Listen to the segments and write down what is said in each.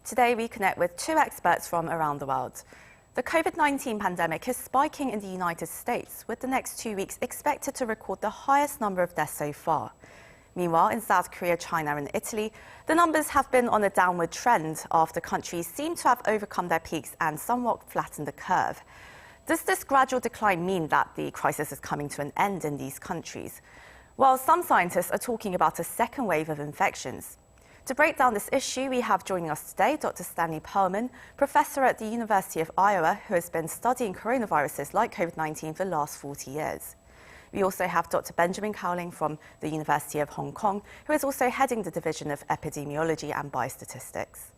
Today we connect with two experts from around the world. The COVID-19 pandemic is spiking in the United States, with the next 2 weeks expected to record the highest number of deaths so far. Meanwhile, in South Korea, China and Italy, the numbers have been on a downward trend after countries seem to have overcome their peaks and somewhat flattened the curve. Does this gradual decline mean that the crisis is coming to an end in these countries? Well, some scientists are talking about a second wave of infections. To break down this issue, we have joining us today Dr. Stanley Perlman, professor at the University of Iowa, who has been studying coronaviruses like COVID-19 for the last 40 years. We also have Dr. Benjamin Cowling from the University of Hong Kong, who is also heading the Division of Epidemiology and Biostatistics.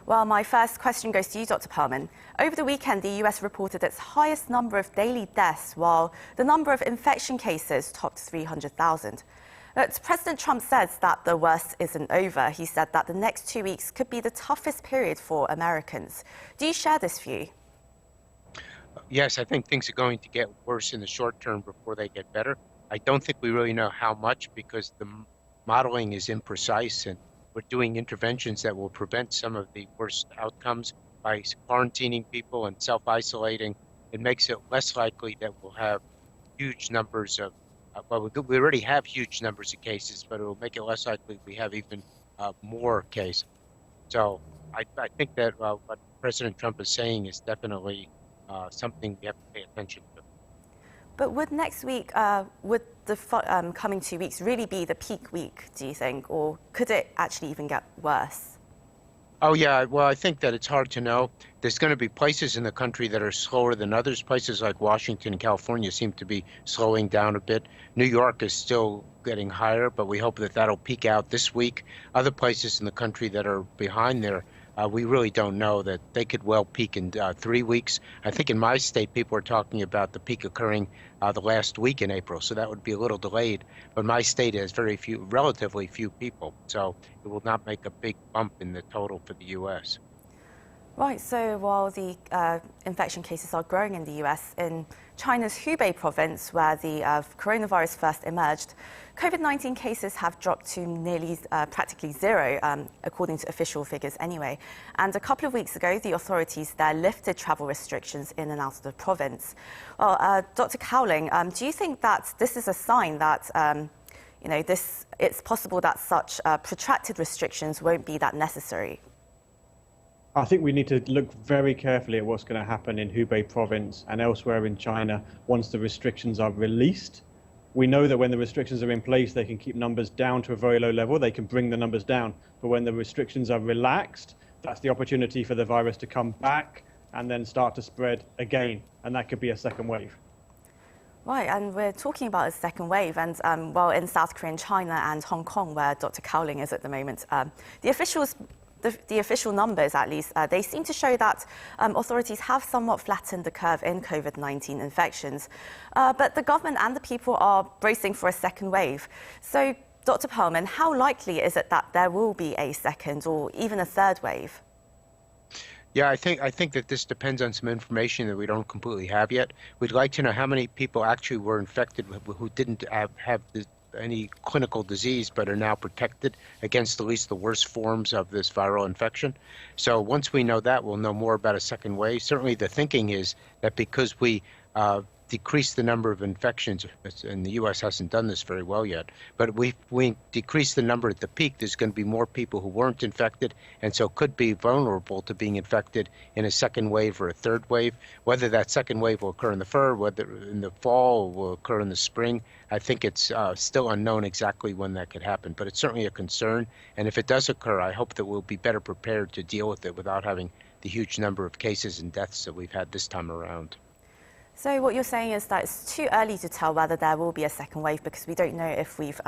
Well, my first question goes to you, Dr. Perlman. Over the weekend, the US reported its highest number of daily deaths, while the number of infection cases topped 300,000. But President Trump says that the worst isn't over. He said that the next 2 weeks could be the toughest period for Americans. Do you share this view? Yes, I think things are going to get worse in the short term before they get better. I don't think we really know how much because the modeling is imprecise, and we're doing interventions that will prevent some of the worst outcomes by quarantining people and self-isolating. It makes it less likely that we'll have huge numbers of we already have huge numbers of cases, but it will make it less likely we have even more cases. So I think that what President Trump is saying is definitely something we have to pay attention to. But would next week, would the coming 2 weeks really be the peak week, do you think? Or could it actually even get worse? Oh, yeah. Well, I think that it's hard to know. There's going to be places in the country that are slower than others. Places like Washington and California seem to be slowing down a bit. New York is still getting higher, but we hope that that'll peak out this week. Other places in the country that are behind there, we really don't know that they could well peak in 3 weeks. I think in my state, people are talking about the peak occurring the last week in April, so that would be a little delayed. But my state has relatively few people, so it will not make a big bump in the total for the U.S. Right, so while the infection cases are growing in the US, in China's Hubei province, where the coronavirus first emerged, COVID-19 cases have dropped to nearly practically zero, according to official figures anyway. And a couple of weeks ago, the authorities there lifted travel restrictions in and out of the province. Well, Dr. Cowling, do you think that this is a sign that it's possible that such protracted restrictions won't be that necessary? I think we need to look very carefully at what's going to happen in Hubei province and elsewhere in China once the restrictions are released. We know that when the restrictions are in place, they can keep numbers down to a very low level. They can bring the numbers down. But when the restrictions are relaxed, that's the opportunity for the virus to come back and then start to spread again. And that could be a second wave. Right, and we're talking about a second wave. And well, in South Korea, China and Hong Kong, where Dr. Cowling is at the moment, the official numbers, at least, they seem to show that authorities have somewhat flattened the curve in COVID-19 infections. But the government and the people are bracing for a second wave. So, Dr. Perlman, how likely is it that there will be a second or even a third wave? Yeah, I think that this depends on some information that we don't completely have yet. We'd like to know how many people actually were infected who didn't have any clinical disease, but are now protected against at least the worst forms of this viral infection. So once we know that, we'll know more about a second wave. Certainly the thinking is that because we decrease the number of infections, and the U.S. hasn't done this very well yet, but we decrease the number at the peak, there's going to be more people who weren't infected, and so could be vulnerable to being infected in a second wave or a third wave. Whether that second wave will occur in whether in the fall or will occur in the spring, I think it's still unknown exactly when that could happen, but it's certainly a concern. And if it does occur, I hope that we'll be better prepared to deal with it without having the huge number of cases and deaths that we've had this time around. So what you're saying is that it's too early to tell whether there will be a second wave because we don't know if we've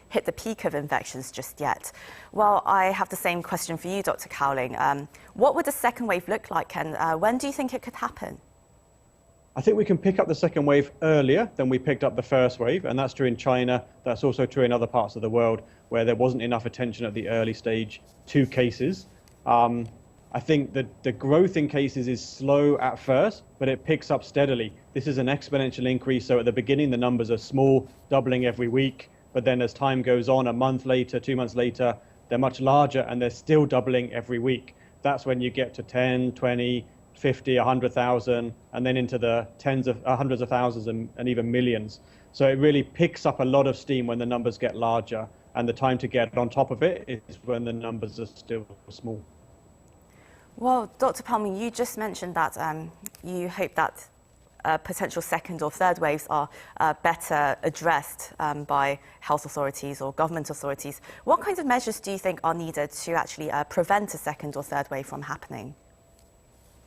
hit the peak of infections just yet. Well, I have the same question for you, Dr. Cowling. What would the second wave look like, and when do you think it could happen? I think we can pick up the second wave earlier than we picked up the first wave, and that's true in China. That's also true in other parts of the world where there wasn't enough attention at the early stage to cases. I think that the growth in cases is slow at first, but it picks up steadily. This is an exponential increase. So at the beginning, the numbers are small, doubling every week. But then as time goes on, a month later, 2 months later, they're much larger and they're still doubling every week. That's when you get to 10, 20, 50, 100,000, and then into the hundreds of thousands and even millions. So it really picks up a lot of steam when the numbers get larger, and the time to get on top of it is when the numbers are still small. Well, Dr. Perlman, you just mentioned that you hope that potential second or third waves are better addressed by health authorities or government authorities. What kinds of measures do you think are needed to actually prevent a second or third wave from happening?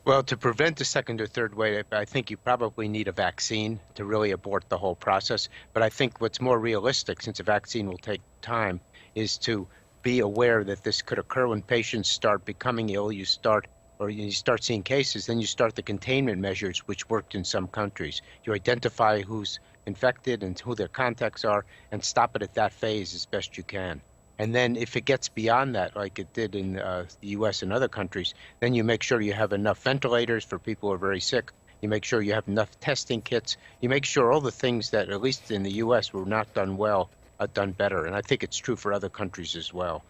Well, to prevent a second or third wave, I think you probably need a vaccine to really abort the whole process. But I think what's more realistic, since a vaccine will take time, is to be aware that this could occur when patients start becoming ill. You start seeing cases, then you start the containment measures, which worked in some countries. You identify who's infected and who their contacts are, and stop it at that phase as best you can. And then if it gets beyond that, like it did in the US and other countries, then you make sure you have enough ventilators for people who are very sick. You make sure you have enough testing kits. You make sure all the things that, at least in the US, were not done well, are done better. And I think it's true for other countries as well.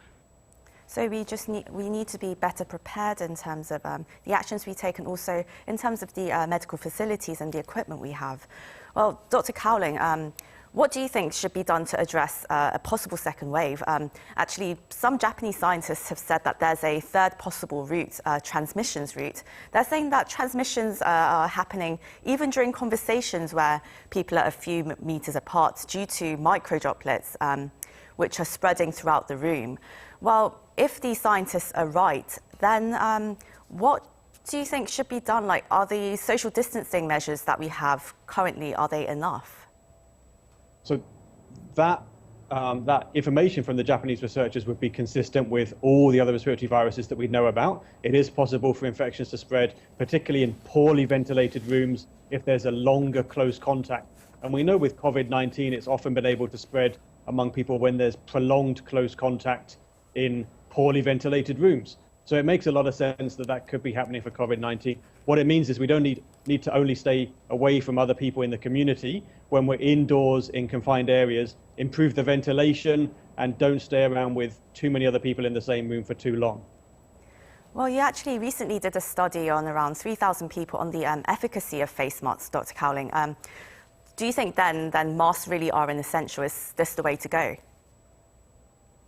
So we need to be better prepared in terms of the actions we take, and also in terms of the medical facilities and the equipment we have. Well, Dr. Cowling, what do you think should be done to address a possible second wave? Actually, some Japanese scientists have said that there's a third possible route, transmissions route. They're saying that transmissions are happening even during conversations where people are a few meters apart due to microdroplets, which are spreading throughout the room. Well, if these scientists are right, then what do you think should be done? Like, are the social distancing measures that we have currently, are they enough? So that information from the Japanese researchers would be consistent with all the other respiratory viruses that we know about. It is possible for infections to spread, particularly in poorly ventilated rooms, if there's a longer close contact. And we know with COVID-19, it's often been able to spread among people when there's prolonged close contact in poorly ventilated rooms. So it makes a lot of sense that that could be happening for COVID-19. What it means is we don't need to only stay away from other people in the community when we're indoors in confined areas, improve the ventilation, and don't stay around with too many other people in the same room for too long. Well, you actually recently did a study on around 3,000 people on the efficacy of face masks, Dr. Cowling. Do you think then masks really are an essential? Is this the way to go?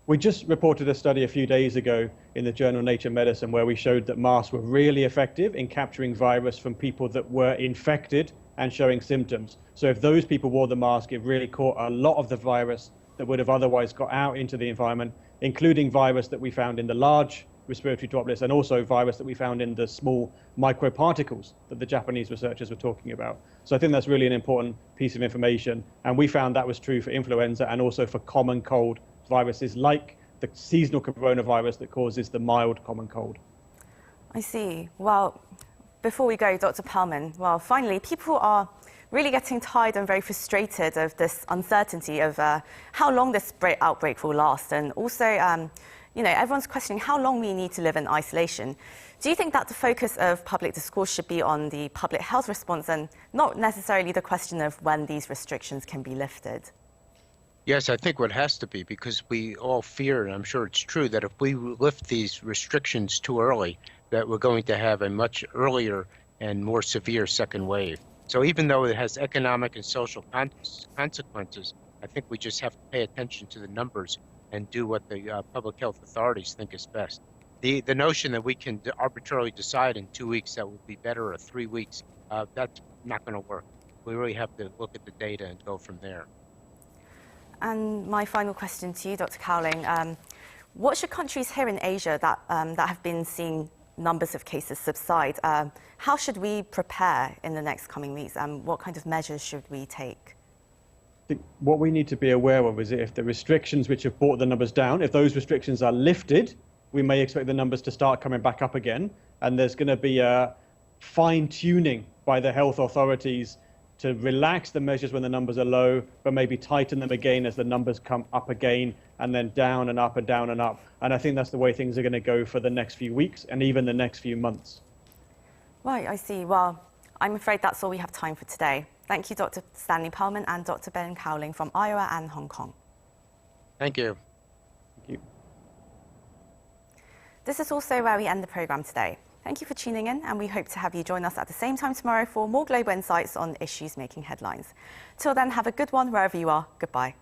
We just reported a study a few days ago in the journal Nature Medicine where we showed that masks were really effective in capturing virus from people that were infected and showing symptoms. So if those people wore the mask, it really caught a lot of the virus that would have otherwise got out into the environment, including virus that we found in the large respiratory droplets and also virus that we found in the small microparticles that the Japanese researchers were talking about. So I think that's really an important piece of information. And we found that was true for influenza and also for common cold viruses like the seasonal coronavirus that causes the mild common cold. I see. Well, before we go, Dr. Perlman, well, finally, people are really getting tired and very frustrated of this uncertainty of how long this outbreak will last. And also, everyone's questioning how long we need to live in isolation. Do you think that the focus of public discourse should be on the public health response and not necessarily the question of when these restrictions can be lifted? Yes, I think what has to be, because we all fear, and I'm sure it's true, that if we lift these restrictions too early, that we're going to have a much earlier and more severe second wave. So even though it has economic and social consequences, I think we just have to pay attention to the numbers and do what the public health authorities think is best. The notion that we can arbitrarily decide in 2 weeks that will be better or 3 weeks, that's not going to work. We really have to look at the data and go from there. And my final question to you, Dr. Cowling, what should countries here in Asia that have been seeing numbers of cases subside, how should we prepare in the next coming weeks, and what kind of measures should we take? I think what we need to be aware of is that if the restrictions which have brought the numbers down, if those restrictions are lifted, we may expect the numbers to start coming back up again, and there's going to be a fine-tuning by the health authorities to relax the measures when the numbers are low, but maybe tighten them again as the numbers come up again, and then down and up and down and up. And I think that's the way things are going to go for the next few weeks and even the next few months. Right, I see. Well, I'm afraid that's all we have time for today. Thank you, Dr. Stanley Perlman and Dr. Ben Cowling from Iowa and Hong Kong. Thank you. Thank you. This is also where we end the programme today. Thank you for tuning in, and we hope to have you join us at the same time tomorrow for more global insights on issues making headlines. Till then, have a good one wherever you are. Goodbye.